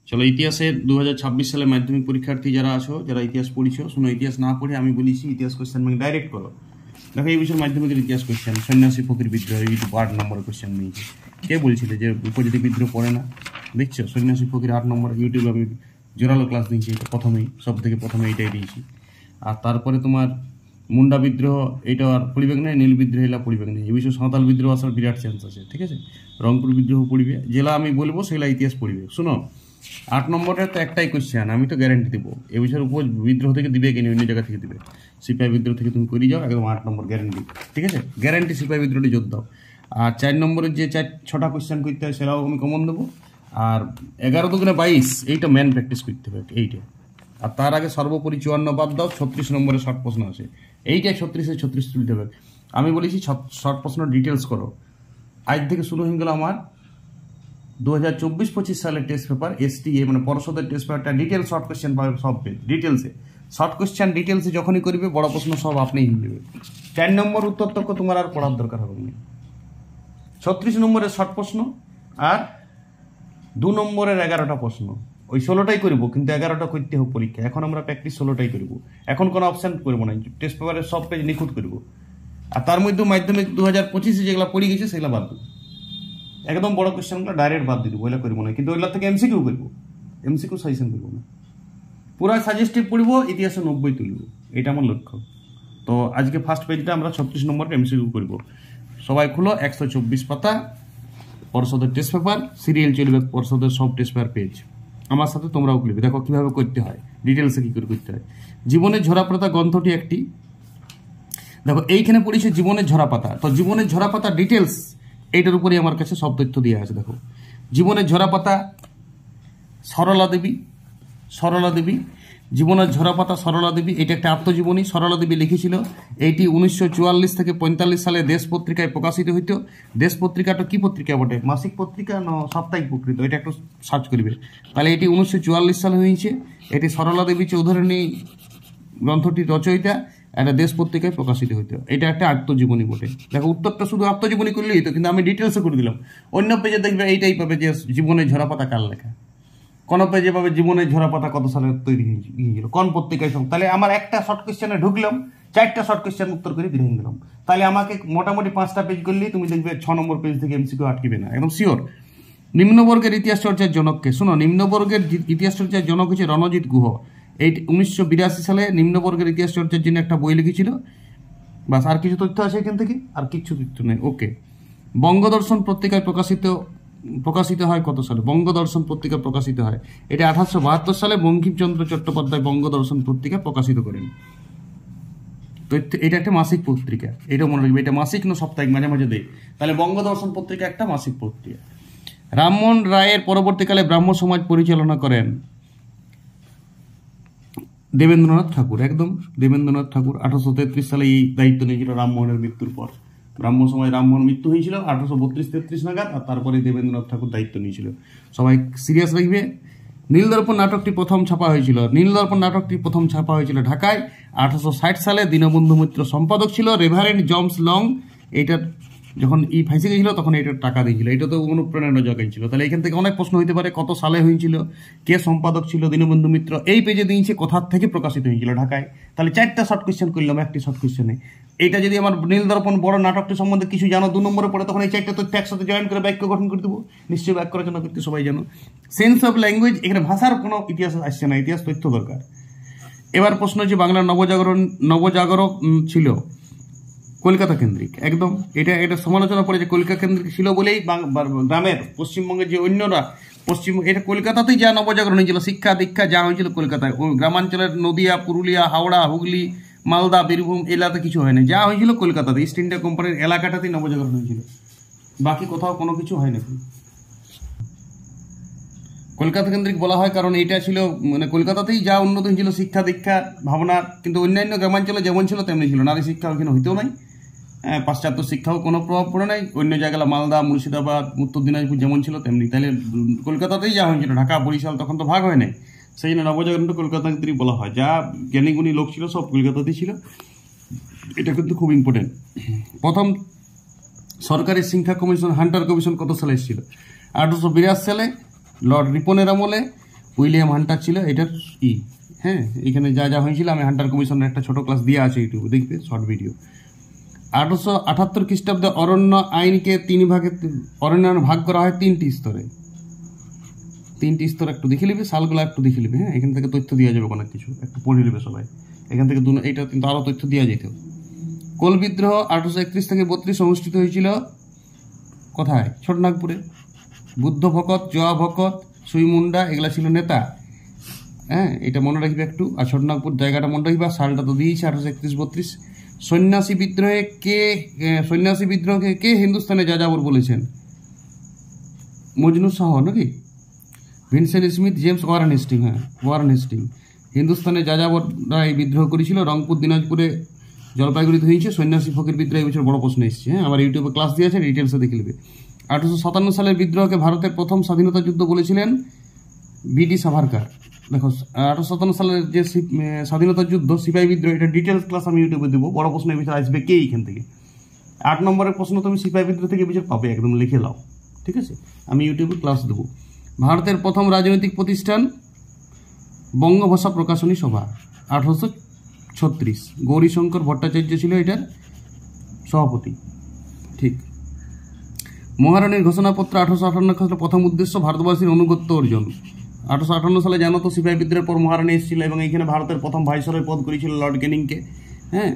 চলো ইতিহাসের 2026 সালে মাধ্যমিক পরীক্ষার্থী যারা আছো, যারা ইতিহাস পড়িছো, শোনো, ইতিহাস না পড়ে আমি বলেছি ইতিহাস কোশ্চেন ব্যাংক ডাইরেক্ট করো। দেখো এই বছর মাধ্যমিকের ইতিহাস কোশ্চেন সন্ন্যাসী ফকির বিদ্রোহ, এই 8 নম্বরের কোশ্চেন নিয়েছি। কে বলছিলে যে উপজাতি বিদ্রোহ পড়ে না? দেখছো সন্ন্যাসী ফকির 8 নম্বর, ইউটিউবে আমি জোরালো ক্লাস দিয়েছি। প্রথমেই সব থেকে প্রথমে এইটাই দিয়েছি। আর তারপরে তোমার মুন্ডা বিদ্রোহ, এইটা আর পড়িবে না। নীল বিদ্রোহ এলা পড়িবে না। এই বিষয়ে সাঁওতাল বিদ্রোহ আসার বিরাট চান্স আছে, ঠিক আছে। রংপুর বিদ্রোহ পড়িবে, জেলা আমি বলবো সেগুলা ইতিহাস পড়িবে। শোনো, 8 নম্বরের তো একটাই কোশ্চেন, আমি তো গ্যারান্টি দেবো এ বিষয়ের উপর বিদ্রোহ থেকে দিবে কিনা, অন্য জায়গা থেকে দিবে। সিপাহী বিদ্রোহ থেকে তুমি করে যাও, একদম 8 নম্বর গ্যারান্টি, ঠিক আছে। গ্যারান্টি সিপাহী বিদ্রোহটি যোগ দাও। আর 4 নম্বরের যে 6টা কোশ্চেন করতে হয় সেটাও আমি কমন দেবো। আর 11 দুগুণে 22, এইটা ম্যান প্র্যাকটিস করতে হবে এইটা। আর তার আগে সর্বোপরি 54 বাদ দাও, 36 নম্বরে শর্ট প্রশ্ন আছে। এইটাই 36 তুলতে হবে। আমি বলেছি শর্ট প্রশ্ন ডিটেলস করো। আজ থেকে শুরু হয়ে গেল আমার 2024-25 সালের টেস্ট পেপার, STA মানে পর্ষদের টেস্ট পেপারটা ডিটেলস শর্ট কোশ্চেন পাবে সব পেজ ডিটেলসে। শর্ট কোশ্চেন ডিটেলসে যখনই করবে, বড় প্রশ্ন সব আপনিই হয়ে যাবে। 4 নম্বর উত্তর তক তোমার আর পড়ার দরকার হবে না। 36 নম্বরের শর্ট প্রশ্ন আর 2 নম্বরের 11টা প্রশ্ন, ওই 16টাই করবো, কিন্তু 11টা করতে হবে পরীক্ষা। এখন আমরা প্র্যাকটিস 16টাই করবো, এখন কোনো অপশন করবো না। টেস্ট পেপারের সব পেজ নিখুঁত করবো। আর তার মধ্যে মাধ্যমিক 2025-এ যেগুলো পড়ে গেছে সেগুলো বাদ দেবো। একদম বড় কোশ্চেনগুলো ডাইরেক্ট বাদ দিয়ে দেবো, ওইগুলো করবো না। কিন্তু ওইগুলো থেকে MCQ করবো, MCQ সাজেশন করবো না। পুরো সাজেস্টিভ পড়বো, ইতিহাসে 90 তুলবো, এটা আমার লক্ষ্য। তো আজকে ফার্স্ট পেজটা আমরা 36 নম্বরের MCQ করবো। সবাই খুলো 124 পাতা পর্ষদের টেস্ট পেপার, সিরিয়াল চলবে পর্ষদের সব টেস্ট পেপার পেজ। আমার সাথে তোমরাও খুলবে, দেখো কিভাবে করতে হয়, ডিটেলসে কী করে করতে হয়। জীবনের ঝরাপাতা গ্রন্থটি একটি, দেখো এইখানে পড়েছে জীবনের ঝরাপাতা। তো জীবনের ঝরাপাতা ডিটেলস এইটার উপরেই আমার কাছে সব তথ্য দেওয়া আছে। দেখো জীবনের ঝরাপাতা সরলা দেবী, জীবনের ঝরাপাতা সরলা দেবী, এটা একটা আত্মজীবনী। সরলা দেবী লিখেছিল। এইটি 1944 থেকে 45 সালে দেশ পত্রিকায় প্রকাশিত হইত। দেশ পত্রিকাটা কি পত্রিকা বটে? মাসিক পত্রিকা না সাপ্তাহিক পত্রিকা? এটা একটু সার্চ করবে। তাহলে এটি 1944 সালে হয়েছে। এটি সরলা দেবী চৌধুরানী গ্রন্থটি রচয়িতা, একটা দেশ পত্রিকায় প্রকাশিত হইতো। এটা একটা আত্মজীবনী বটে। দেখো উত্তরটা শুধু আত্মজীবনী করলেই হতো, কিন্তু আমি ডিটেলসে করে দিলাম। অন্য পেজে দেখবে এইটাই পাবে যে জীবনের ঝরাপাতা কার লেখা। কোন পেজে পাবে জীবনের ঝরাপাতা কত সালে তৈরি হয়েছিল, কোন পত্রিকায় সব। তাহলে আমার একটা শর্ট কোশ্চেনে ঢুকলাম, 4টা শর্ট কোশ্চেন উত্তর করে বেরিয়ে গেলাম। তাহলে আমাকে মোটামুটি 5টা পেজ করলেই তুমি দেখবে 6 নম্বর পেজ থেকে MCQ আটকিবে না, একদম শিওর। নিম্নবর্গের ইতিহাস চর্চার জনককে, শোনো, নিম্নবর্গের ইতিহাস চর্চার জনক হচ্ছে রণজিৎ গুহ। এই 1982 সালে নিম্নবর্গের ইতিহাস চর্চার জন্য একটা বই লিখেছিল। বাস, আর কিছু তথ্য আছে এখান থেকে? আর কিছু তথ্য নেই। ওকে। বঙ্গদর্শন পত্রিকায় প্রকাশিত হয় কত সালে? বঙ্গদর্শন পত্রিকা প্রকাশিত হয়, এটা 1872 সালে বঙ্কিমচন্দ্র চট্টোপাধ্যায় বঙ্গদর্শন পত্রিকা প্রকাশিত করেন। তো এটা একটা মাসিক পত্রিকা, এটা মনে রাখবে। এটা মাসিক না সাপ্তাহিক, মাঝে মাঝে দেয়। তাহলে বঙ্গদর্শন পত্রিকা একটা মাসিক পত্রিকা। রামমোহন রায়ের পরবর্তীকালে ব্রাহ্ম সমাজ পরিচালনা করেন দেবেন্দ্রনাথ ঠাকুর। একদম দেবেন্দ্রনাথ ঠাকুর 1833 সালে এই দায়িত্ব নিয়েছিল রামমোহনের মৃত্যুর পর। ব্রাহ্ম সমাজ রামমোহন মৃত্যু হয়েছিল 1832-33 নাগাদ, আর তারপরে দেবেন্দ্রনাথ ঠাকুর দায়িত্ব নিয়েছিল। সবাই সিরিয়াস রাখবে। নীলদর্পণ নাটকটি প্রথম ছাপা হয়েছিল ঢাকায় 1860 সালে। দীনবন্ধু মিত্র সম্পাদক ছিল। রেভারেন্ড জমস লং এইটার যখন ফাঁসে গেছিল তখন এটার টাকা দিয়েছিল। এটা তো অনুপ্রেরণা জগাইছিল। তাহলে এখান থেকে অনেক প্রশ্ন হইতে পারে, কত সালে হয়েছিল, কে সম্পাদক ছিল দীনবন্ধু মিত্র। এই পেজে দিয়েছে কোথার থেকে প্রকাশিত হয়েছিল, ঢাকায়। তাহলে 4টা শর্ট কোশ্চেন করলাম একটি শর্ট কোশ্চেনে। এইটা যদি আমার নীলদর্পণ বড় নাটকটি সম্বন্ধে কিছু জানো 2 নম্বরে পড়ে, তখন এই 4টা তথ্য একসাথে জয়েন করে বাক্য গঠন করে দেবো। নিশ্চয়ই বাক্য রচনা করতে সবাই জানো। সেন্স অফ ল্যাঙ্গুয়েজ, এখানে ভাষার কোনো ইতিহাস আসছে না, ইতিহাস তথ্য দরকার। এবার প্রশ্ন হচ্ছে বাংলার নবজাগরণ ছিল কলকাতা কেন্দ্রিক। একদম এটা সমালোচনা পড়ে যে কলকাতা কেন্দ্রিক ছিল বলেই গ্রামের পশ্চিমবঙ্গের যে অন্যরা এটা কলকাতাতেই যা নবজাগরণ হয়েছিল, শিক্ষা দীক্ষা যা হয়েছিল কলকাতায়। গ্রামাঞ্চলের নদিয়া, পুরুলিয়া, হাওড়া, হুগলি, মালদা, বীরভূম এলাকাতে কিছু হয়নি, যা হয়েছিল কলকাতাতে। ইস্ট ইন্ডিয়া কোম্পানির এলাকাটাতেই নবজাগরণ হয়েছিল, বাকি কোথাও কোনো কিছু হয় না। কলকাতা কেন্দ্রিক বলা হয় কারণ এটা ছিল মানে কলকাতাতেই যা উন্নত হয়েছিল শিক্ষা দীক্ষা ভাবনা, কিন্তু অন্যান্য গ্রামাঞ্চলে যেমন ছিল তেমনি ছিল। নারী শিক্ষা ওখানে হইতেও নাই, পাশ্চাত্য শিক্ষাও কোনো প্রভাব পড়ে নাই। অন্য জায়গায় মালদা, মুর্শিদাবাদ, উত্তর দিনাজপুর যেমন ছিল তেমনি। তাহলে কলকাতাতেই যা হয়েছিল, ঢাকা, বরিশাল তখন তো ভাগ হয় নাই। সেই জন্য নবজাগরণটা কলকাতা কেন্দ্রিক বলা হয়। যা জ্ঞানীগুণী লোক ছিল সব কলকাতাতেই ছিল, এটা কিন্তু খুব ইম্পর্টেন্ট। প্রথম সরকারি শিক্ষা কমিশন, হান্টার কমিশন কত সালে এসেছিল? 1882 সালে লর্ড রিপনের আমলে। উইলিয়াম হান্টার ছিল এটার হ্যাঁ, এখানে যা যা হয়েছিল আমি হান্টার কমিশনের একটা ছোট ক্লাস দিয়ে আছে ইউটিউবে, দেখবে শর্ট ভিডিও। 1878 খ্রিস্টাব্দে অরণ্য আইনকে অরণ্যায়ন ভাগ করা হয় 3টি স্তরে। 3টি স্তর একটু দেখে নিবে, সালগুলো একটু দেখে নিবে। হ্যাঁ, এখান থেকে তথ্য দেওয়া যাবে অনেক কিছু, একটু পড়ে নেবে সবাই এখান থেকে। এইটা কিন্তু আরও তথ্য দেওয়া যেত। কোল বিদ্রোহ 1831 থেকে 32 অনুষ্ঠিত হয়েছিল কোথায়? ছোটনাগপুরে। বুদ্ধ ভকত, জয়া ভকত, সুই মুন্ডা এগুলা ছিল নেতা। হ্যাঁ, এটা মনে রাখবে একটু। আর ছোটনাগপুর জায়গাটা মনে রাখবে, সালটা তো দিয়েছে 1831-32। সন্ন্যাসী বিদ্রোহকে কে হিন্দুস্তানে যাযাবর বলেছেন? মজনু শাহ নাকি? Vincent Smith, James Warren Hastings. হ্যাঁ, ওয়ারেন হেস্টিং। হিন্দুস্তানে যাযাবররা এই বিদ্রোহ করেছিল। রংপুর, দিনাজপুরে, জলপাইগুড়িতে হয়েছে। সন্ন্যাসী ফকির বিদ্রোহ এবছর বড় প্রশ্ন এসেছে। হ্যাঁ, আমার ইউটিউবে ক্লাস দিয়েছে, ডিটেলসে দেখে নেবে। 1857 সালের বিদ্রোহকে ভারতের প্রথম স্বাধীনতা যুদ্ধ বলেছিলেন বিডি সাভারকার। দেখো 1857 সালের যে স্বাধীনতা যুদ্ধ, সিপাহী বিদ্রোহ, এটা ডিটেলস ক্লাস আমি ইউটিউবে দেবো। বড় প্রশ্ন এবছর আসবে কে এইখান থেকে। 8 নম্বরের প্রশ্ন তুমি সিপাহী বিদ্রোহ থেকে এবছর পাবে, একদম লিখে নাও, ঠিক আছে? আমি ইউটিউবে ক্লাস দেবো। ভারতের প্রথম রাজনৈতিক প্রতিষ্ঠান বঙ্গভাষা প্রকাশনী সভা 1836। গৌরীশঙ্কর ভট্টাচার্য ছিল এটার সভাপতি, ঠিক। মহারানীর ঘোষণাপত্র 1858 সালে প্রথম উদ্দেশ্য ভারতবাসীর আনুগত্য অর্জন। 1858 সালে জানো তো সিপাহী বিদ্রোহের পর মহারানী এসেছিল এবং এইখানে ভারতের প্রথম ভাইসরয় পদ করেছিল লর্ড ক্যানিংকে। হ্যাঁ,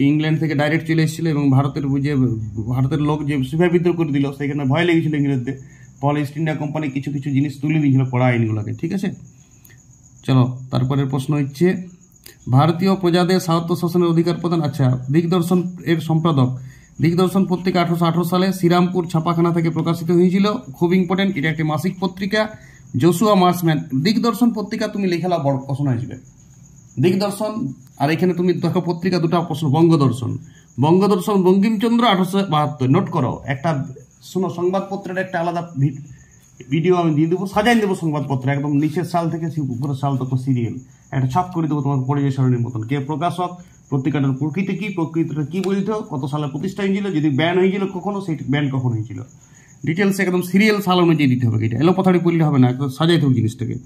ইংল্যান্ড থেকে ডাইরেক্ট চলে এসেছিল এবং ভারতের লোক যে সিপাহী বিদ্রোহ করে দিল, সেখানে ভয় লেগেছিল ইংরেজদের। ফলে ইস্ট ইন্ডিয়া কোম্পানি কিছু কিছু জিনিস তুলে দিয়েছিল পড়া আইনগুলোকে, ঠিক আছে? চলো, তারপরের প্রশ্ন হচ্ছে ভারতীয় প্রজাদের স্বায়ত্তশাসনের অধিকার প্রদান। আচ্ছা, দিগদর্শন এর সম্পাদক। দিগদর্শন পত্রিকা 1818 সালে শ্রীরামপুর ছাপাখানা থেকে প্রকাশিত হয়েছিল। খুব ইম্পর্টেন্ট, এটা একটি মাসিক পত্রিকা। Joshua Marshman. দিগদর্শন পত্রিকা তুমি লিখে নাও, বড় প্রশ্ন আসবে দিগদর্শন। আর এখানে তুমি দেখো পত্রিকা দুটো প্রশ্ন। বঙ্গদর্শন বঙ্কিমচন্দ্র 1872। নোট করো, একটা শোনো, সংবাদপত্রের একটা আলাদা ভিডিও আমি দিয়ে দেবো, সাজাই দেবো সংবাদপত্র একদম নিচের সাল থেকে উপরের সাল তত সিরিয়াল একটা ছাপ করে দেবো তোমাকে পরিচয় সারণীর মতন। কে প্রকাশক, পত্রিকাটার প্রকৃতি কি, প্রকৃতিটা কি বলতো, কত সালে প্রতিষ্ঠা হয়েছিল, যদি ব্যান হয়েছিল কখনো, সেই ব্যান কখন হয়েছিল, ডিটেলস একদম সিরিয়াল সাল অনুযায়ী দিতে হবে। এটা এলোপাথাড়ি পড়লে হবে না, একদম সাজাইতে হবে জিনিসটাকে।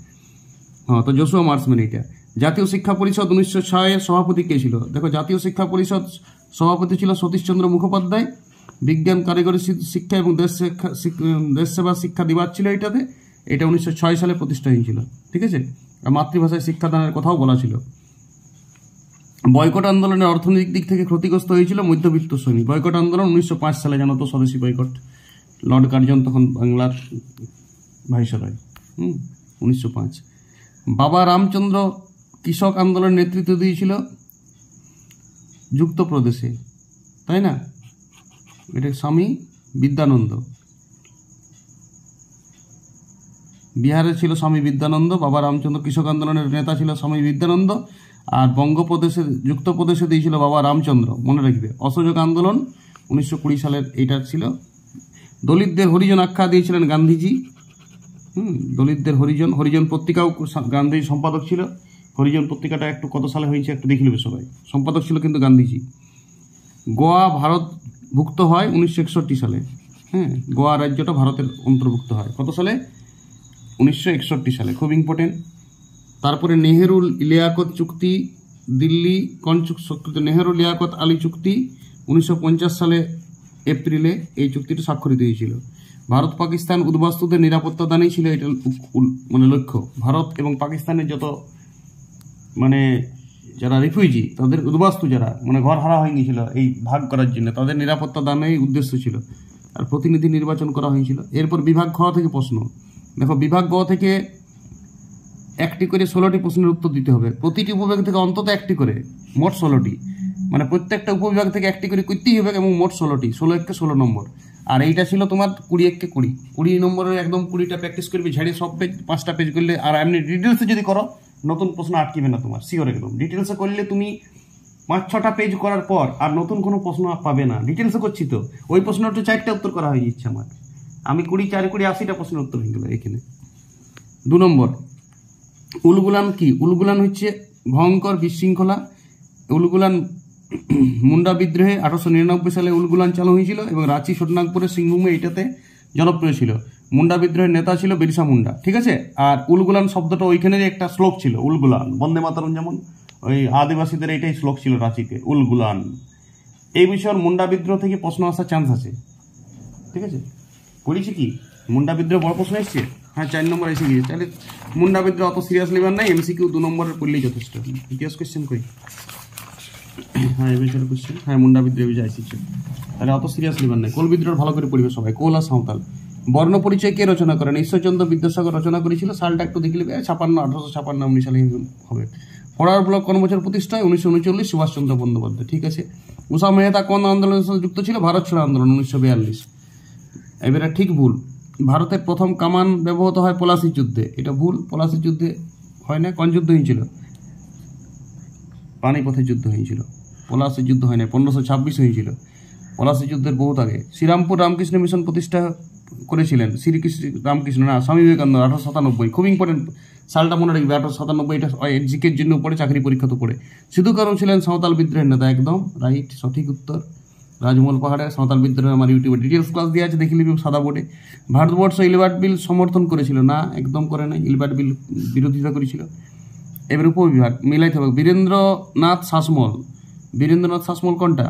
হ্যাঁ, তো জোসুয়া মার্সম্যান এটা। জাতীয় শিক্ষা পরিষদ 1906-এর সভাপতি কে ছিল? দেখো, জাতীয় শিক্ষা পরিষদ সভাপতি ছিল সতীশচন্দ্র মুখোপাধ্যায়। বিজ্ঞান, কারিগরি শিক্ষা এবং দেশ সেবা শিক্ষা দিবার ছিল এটাতে। এটা 1906 সালে প্রতিষ্ঠা হয়েছিল, ঠিক আছে? আর মাতৃভাষায় শিক্ষাদানের কথাও বলা ছিল। বয়কট আন্দোলনের অর্থনৈতিক দিক থেকে ক্ষতিগ্রস্ত হয়েছিল মধ্যবিত্ত শ্রেণী। বয়কট আন্দোলন 1905 সালে, জানো তো, স্বদেশী বয়কট। লর্ড কার্জন তখন বাংলার ভাইসরয়। 1905। বাবা রামচন্দ্র কৃষক আন্দোলনের নেতৃত্ব দিয়েছিল যুক্তপ্রদেশে, তাই না? এটা স্বামী বিদ্যানন্দ। বিহারে ছিল স্বামী বিদ্যানন্দ। বাবা রামচন্দ্র কৃষক আন্দোলনের নেতা ছিল স্বামী বিদ্যানন্দ। আর যুক্তপ্রদেশে দিয়েছিল বাবা রামচন্দ্র, মনে রাখবে। অসহযোগ আন্দোলন 1920 সালের এইটা ছিল। দলিতদের হরিজন আখ্যা দিয়েছিলেন গান্ধীজি। দলিতদের হরিজন পত্রিকাও গান্ধীজি সম্পাদক ছিল। হরিজন পত্রিকাটা একটু কত সালে হয়েছে একটু দেখে নেবে সবাই। সম্পাদক ছিল কিন্তু গান্ধীজি। গোয়া ভারতভুক্ত হয় 1961 সালে। হ্যাঁ, গোয়া রাজ্যটা ভারতের অন্তর্ভুক্ত হয় কত সালে? 1961 সালে। খুব ইম্পর্টেন্ট। তারপরে নেহেরু লিয়াকত চুক্তি, দিল্লি নেহেরু লিয়াকত আলী চুক্তি 1950 সালে এপ্রিলে এই চুক্তিটি স্বাক্ষরিত হয়েছিল। ভারত পাকিস্তান উদ্বাস্তুদের নিরাপত্তা দানেই ছিল এটা লক্ষ্য। ভারত এবং পাকিস্তানের যত যারা রিফিউজি, তাদের উদ্বাস্তু যারা ঘর হারা হয়ে গিয়েছিল এই ভাগ করার জন্য, তাদের নিরাপত্তা দানেই উদ্দেশ্য ছিল। আর প্রতিনিধি নির্বাচন করা হয়েছিল। এরপর বিভাগ খ থেকে প্রশ্ন। দেখো, বিভাগ গ থেকে একটি করে 16টি প্রশ্নের উত্তর দিতে হবে। প্রতিটি উপবিভাগ থেকে অন্তত একটি করে, মোট 16টি। প্রত্যেকটা উপবিভাগ থেকে একটি করে করতেই হবে এবং মোট 16টি। 16 নম্বর। আর এইটা ছিল তোমার 20 নম্বরের একদম 20টা প্র্যাকটিস করবে, ঝাড়িয়ে সব পেজ 5টা পেজ করলে। আর এমনি ডিটেলসে যদি করো, নতুন প্রশ্ন আটকিবে না তোমার, শিওর একদম। ডিটেলসে করলে তুমি 5-6টা পেজ করার পর আর নতুন কোনো প্রশ্ন পাবে না। ডিটেলসে করছি তো, ওই প্রশ্নটা 4টা উত্তর করা হয়ে যাচ্ছে আমার। আমি 80টা প্রশ্নের উত্তর হয়ে গেল এখানে। 2 নম্বর, উলগুলান কি? উলগুলান হচ্ছে ভয়ঙ্কর বিশৃঙ্খলা। উলগুলান মুন্ডা বিদ্রোহে 1899 সালে উলগুলান চালু হয়েছিল এবং রাঁচি, ছোটনাগপুরের সিংভূমে এটাতে জনপ্রিয় ছিল। মুন্ডা বিদ্রোহের নেতা ছিল বিরসা মুন্ডা, ঠিক আছে। আর উলগুলান শব্দটা ওইখানেরই একটা শ্লোক ছিল, উলগুলান, বন্দে মাতরম যেমন ওই আদিবাসীদের এইটাই শ্লোক ছিল রাঁচিতে, উলগুলান। এই বিষয়ের মুন্ডা বিদ্রোহ থেকে প্রশ্ন আসার চান্স আছে, ঠিক আছে। করেছি কি মুন্ডা বিদ্রোহ বড় প্রশ্ন এসছে, হ্যাঁ 4 নম্বর এসে গিয়েছে। তাহলে মুন্ডা বিদ্রোহ অত সিরিয়াস নেবার নাই, এমসিকিউ 2 নম্বরের পড়লেই যথেষ্ট। ইতিহাস কোয়েশ্চেন কই, হ্যাঁ এই বিষয়ের কোয়েশ্চেন, হ্যাঁ মুন্ডা বিদ্রোহ বিষয় এসেছে, তাহলে অত সিরিয়াস নেবার নাই। কোল বিদ্রোহ ভালো করে পড়বে সবাই। কোল আর সাঁওতাল। বর্ণ পরিচয় কে রচনা করেন? ঈশ্বরচন্দ্র বিদ্যাসাগর রচনা করেছিল। সালটা একটু দেখে নেবে, 1856 19 সালে হবে। ফরার ব্লক কোন বছর প্রতিষ্ঠা হয়? 1939, সুভাষচন্দ্র বন্দ্যোপাধ্যায়, ঠিক আছে। উষা মেহতা কোন আন্দোলনের সাথে যুক্ত ছিল? ভারত ছাড়ো আন্দোলন 1942। এবারে ঠিক ভুল, ভারতের প্রথম কামান ব্যবহৃত হয় পলাশির যুদ্ধে, এটা ভুল। পলাশির যুদ্ধে হয় না, কোন যুদ্ধ হয়েছিল? পানিপথের যুদ্ধ হয়েছিল, পলাশির যুদ্ধ হয় না, 1526 হয়েছিল। পলাশির যুদ্ধের বহুত আগে। শ্রীরামপুর রামকৃষ্ণ মিশন প্রতিষ্ঠা করেছিলেন শ্রীকৃষ্ণ রামকৃষ্ণ, না স্বামী বিবেকানন্দ, 1897। খুব ইম্পর্টেন্ট, সালটা মনে রাখবে, 1897। এটা জিকের জন্য পড়ে, চাকরি পরীক্ষা তো পড়ে। সিধু কানু ছিলেন সাঁওতাল বিদ্রোহের নেতা, একদম রাইট, সঠিক উত্তর। রাজমহল পাহাড়ে সাঁওতাল বিদ্রোহের আমার ইউটিউবে ডিটেলস ক্লাস দিয়ে আছে, দেখে নিবি সাদা বোর্ডে। ভারতবর্ষ ইলবার্ট বিল সমর্থন করেছিল, না একদম করে নাই, ইলবার্ট বিল বিরোধিতা করেছিল। এবার উপবিভাগ মিলাইতে হবে। বীরেন্দ্রনাথ শাসমল, বীরেন্দ্রনাথ শাসমল কোনটা?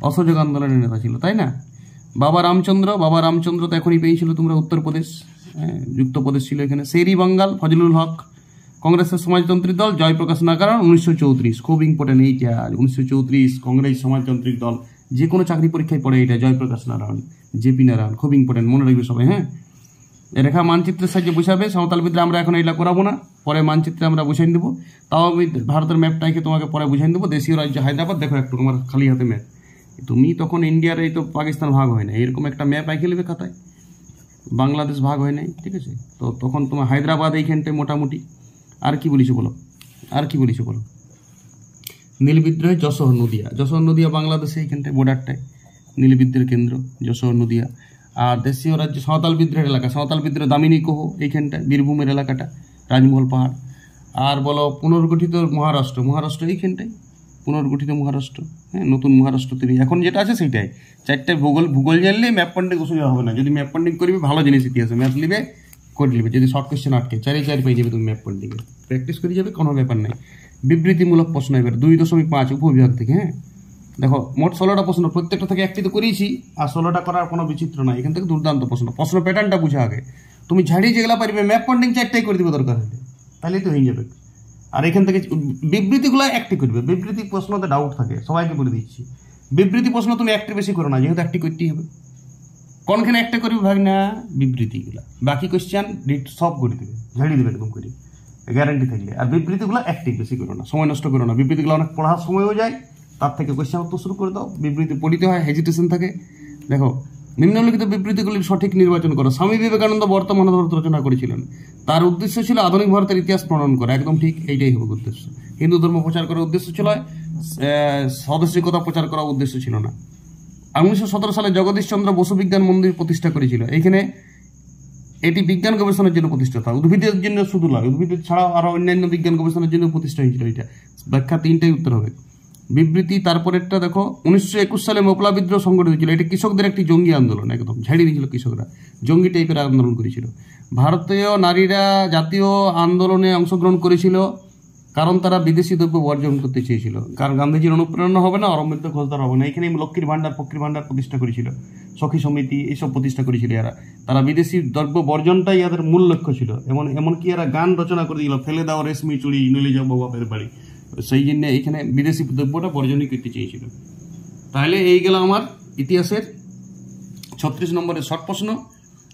অসহযোগ আন্দোলনের নেতা ছিল, তাই না? বাবা রামচন্দ্র তো এখনই পেয়েছিল তোমরা, উত্তরপ্রদেশ, যুক্তপ্রদেশ ছিল এখানে। শেরি বাঙ্গাল, ফজলুল হক। কংগ্রেসের সমাজতান্ত্রিক দল জয়প্রকাশ নারায়ণ, 1934। খুব ইম্পর্টেন্ট এইটা, 1934 কংগ্রেস সমাজতান্ত্রিক দল, যে কোনো চাকরি পরীক্ষায় পড়ে এটা, জয়প্রকাশ নারায়ণ, জেপি নারায়ণ, খুব ইম্পর্টেন্ট, মনে রাখবে সবাই। হ্যাঁ, রেখা মানচিত্রের সাহায্যে বুঝাবে। সাঁওতাল বিদ্রোহ আমরা এখন এটা করাবো না, পরে মানচিত্রে আমরা বুঝাই দেবো। তাও আমি ভারতের ম্যাপটাকে তোমাকে পরে বুঝাই দেবো। দেশীয় রাজ্য হায়দ্রাবাদ, দেখো একটু আমার খালি হাতে ম্যাপ। তুমি তখন ইন্ডিয়ার, এই তো পাকিস্তান ভাগ হয় না, এরকম একটা ম্যাপ আঁকে নেবে খাতায়, বাংলাদেশ ভাগ হয় নাই, ঠিক আছে। তো তখন তোমার হায়দ্রাবাদ এইখানটায় মোটামুটি। আর কি বলিস বলো, আর কি বলিস বলো? নীল বিদ্রোহে যশোর নদিয়া বাংলাদেশে এইখানটায় বর্ডারটায় নীল বিদ্রোহের কেন্দ্র যশোর নদিয়া। আর দেশীয় রাজ্য সাঁওতাল বিদ্রোহের এলাকা, সাঁওতাল বিদ্রোহ দামিনী কোহ এইখানটায়, বীরভূমের এলাকাটা, রাজমহল পাহাড়। আর বলো পুনর্গঠিত মহারাষ্ট্র এইখানটায়, পুনর্গঠিত মহারাষ্ট্র, হ্যাঁ নতুন মহারাষ্ট্র তৈরি এখন যেটা আছে সেইটাই। 4টে ভূগোল জানলে ম্যাপ পয়েন্টিং অসুবিধা হবে না। যদি ম্যাপ পয়েন্টিং করবে ভালো জিনিস, ইতিহাসে ম্যাপ নিবে করে নিবে। যদি শর্ট কোয়েশ্চেন আটকে 4 পেয়ে যাবে তুমি ম্যাপ পয়েন্টিংয়ে, প্র্যাকটিস করে যাবে, কোনো ব্যাপার নাই। বিবৃতিমূলক প্রশ্ন এবার 2.5 উপবিভাগ থেকে। হ্যাঁ দেখো, মোট 16টা প্রশ্ন, প্রত্যেকটা থেকে একটি তো করেছি, আর 16টা করার কোনো বিচিত্র নাই। এখান থেকে দুর্দান্ত প্রশ্ন প্যাটার্নটা বুঝে আগে তুমি ঝাড়িয়ে যেগুলা পারবে, ম্যাপ পয়েন্টিং 4টাই করে দিবে দরকার হলে, তাহলেই তো হয়ে যাবে। আর এখান থেকে বিবৃতিগুলো একটি করবে। বিবৃতি প্রশ্নতে ডাউট থাকে, সবাইকে বলে দিচ্ছি। বিবৃতি প্রশ্ন তুমি একটি বেশি করো না, যেহেতু একটি করতেই হবে। কোনখানে একটা করবে ভাগ না, বিবৃতিগুলা। বাকি কোয়েশ্চেন সব করে দেবে, ঝাড়িয়ে দেবে একদম করে, গ্যারান্টি থাকলে। আর বিবৃতিগুলো একটি বেশি করো না, সময় নষ্ট করো না। বিবৃতিগুলো অনেক পড়ার সময়ও যায়, তার থেকে কোয়েশ্চেন উত্তর শুরু করে দাও। বিবৃতি পড়িতে হয়, হেজিটেশন থাকে। দেখো, নিম্নলিখিত বিবৃতিগুলির সঠিক নির্বাচন করো। স্বামী বিবেকানন্দ বর্তমান ভারত রচনা করেছিলেন, তার উদ্দেশ্য ছিল আধুনিক ভারতের ইতিহাস প্রণয়ন করা, একদম ঠিক, এইটাই হবে উদ্দেশ্য। হিন্দু ধর্ম প্রচার করার উদ্দেশ্য ছিল, স্বদেশিকতা প্রচার করার উদ্দেশ্য ছিল না। 1917 সালে জগদীশচন্দ্র বসু বিজ্ঞান মন্দির প্রতিষ্ঠা করেছিল। এইখানে এটি বিজ্ঞান গবেষণার জন্য প্রতিষ্ঠা হয়, উদ্ভিদের জন্য শুধু নয়, উদ্ভিদ ছাড়াও আরো অন্যান্য বিজ্ঞান গবেষণার জন্য প্রতিষ্ঠা হয়েছিল। এটা ব্যাখ্যা 3টাই উত্তর হবে। বিবৃতি তারপরেরটা দেখো, 1921 সালে মোপলা বিদ্রোহ সংগঠিত হয়েছিল। এটা কৃষকদের একটি জঙ্গি আন্দোলন, একদম ঝাড়িয়ে দিয়েছিল কৃষকরা, জঙ্গি টাইপের আন্দোলন করেছিল। ভারতীয় নারীরা জাতীয় আন্দোলনে অংশগ্রহণ করেছিল কারণ তারা বিদেশি দ্রব্য বর্জন করতে চেয়েছিল। কারণ গান্ধীজির অনুপ্রেরণা হবে না, অরবিন্দ ঘোষদার হবে না। এখানে লক্ষ্মীর ভান্ডার, ফকির ভান্ডার প্রতিষ্ঠা করেছিল, সখী সমিতি এইসব প্রতিষ্ঠা করেছিল এরা। তারা বিদেশি দ্রব্য বর্জনটাই এদের মূল লক্ষ্য ছিল। এমনকি এরা গান রচনা করে দিল, ফেলে দাও রেশমি চুড়ি, নইলে যাও বাপের বাড়ি। সেই জন্য এইখানে বিদেশি দ্রব্যটা বর্জনই করতে চেয়েছিল। তাহলে এই গেল আমার ইতিহাসের 36 নম্বরের শর্ট প্রশ্ন,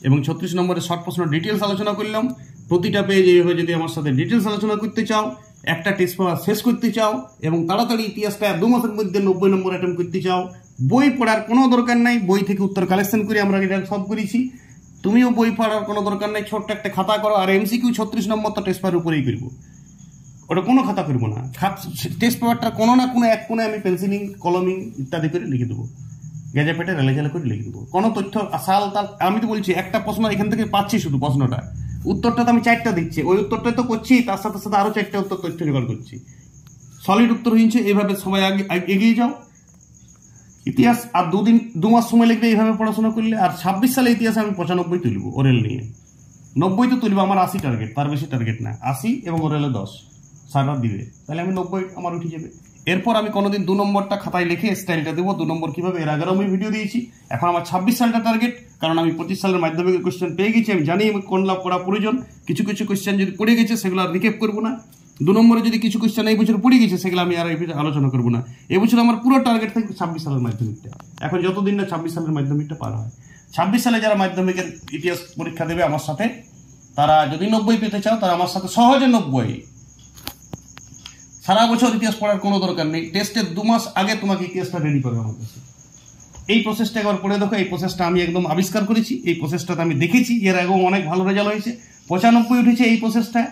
এবং 36 নম্বরের শর্ট প্রশ্ন ডিটেলস আলোচনা করলাম। প্রতিটা পেজ এইভাবে যদি আমার সাথে ডিটেলস আলোচনা করতে চাও, একটা টেস্ট পেপার শেষ করতে চাও, এবং তাড়াতাড়ি ইতিহাসটা 2 মাসের মধ্যে 90 নম্বর অ্যাটেম্প করতে চাও, বই পড়ার কোনো দরকার নাই। বই থেকে উত্তর কালেকশন করে আমরা এটা সব করেছি। তুমিও বই পড়ার কোনো দরকার নাই, ছোট্ট একটা খাতা করো। আর এমসিকিউ 36 নম্বর তো টেস্ট পেপারের উপরেই করবো, ওটা কোনো খাতা করবো না। টেস্ট পেপারটা কোনো না কোনো এক কোণে আমি পেন্সিলিং, কলমিং ইত্যাদি করে লিখে দেবো, গেজে পেটে রেলে করে লিখে দেবো। কোনো তথ্য সাল তাল, আমি তো বলছি একটা প্রশ্ন এখান থেকে পাচ্ছি, শুধু প্রশ্নটা, উত্তরটা তো আমি 4টা দিচ্ছি, ওই উত্তরটাই তো করছি, তার সাথে সাথে আরো 4টা উত্তর তথ্য জোগাড় করছি। সলিড উত্তর হয়েছে। এইভাবে সবাই এগিয়ে যাও। ইতিহাস আর 2 মাস সময় লাগবে এইভাবে পড়াশোনা করলে। আর 26 সালে ইতিহাসে আমি 95 তুলব ওরেল নিয়ে, 90 তো তুলব, আমার 80 টার্গেট, তার বেশি টার্গেট না, 80 এবং ওরেলে 10 সারা দিবে, তাহলে আমি 90 আমার উঠে যাবে। এরপর আমি কোনোদিন 2 নম্বরটা খাতায় লিখে স্টাইলটা দেবো, 2 নম্বর কিভাবে, এর আগেও আমি ভিডিও দিয়েছি। এখন আমার 26 সালটা টার্গেট, কারণ আমি 25 সালের মাধ্যমিকের কোশ্চেন পেয়ে গেছি, আমি জানি আমি কোন লাভ করা প্রয়োজন। কিছু কিছু কোশ্চেন যদি পড়ে গেছে সেগুলো আর রিকেপ করবো না। 2 নম্বরে যদি কিছু কোশ্চেন এই বছর পড়ে গেছে সেগুলো আমি আর এই বছর আলোচনা করবো না। এবছর আমার পুরো টার্গেট থাকবে 26 সালের মাধ্যমিকটা। এখন যতদিন না 26 সালের মাধ্যমিকটা পার হয়, 26 সালে যারা মাধ্যমিকের ইতিহাস পরীক্ষা দেবে আমার সাথে, তারা যদি 90 পেতে চাও তারা আমার সাথে সহজে 90। সারা বছর ইতিহাস পড়ার কোনো দরকার নেই, টেস্টের 2 মাস আগে তোমাকে ইতিহাসটা রেডি করবে আমার কাছে। এই প্রসেসটা একবার পড়ে দেখো, এই প্রসেসটা আমি একদম আবিষ্কার করেছি, এই প্রসেসটাতে আমি দেখেছি, এর আগেও অনেক ভালো রেজাল্ট হয়েছে, 95 উঠেছে এই প্রসেসটা।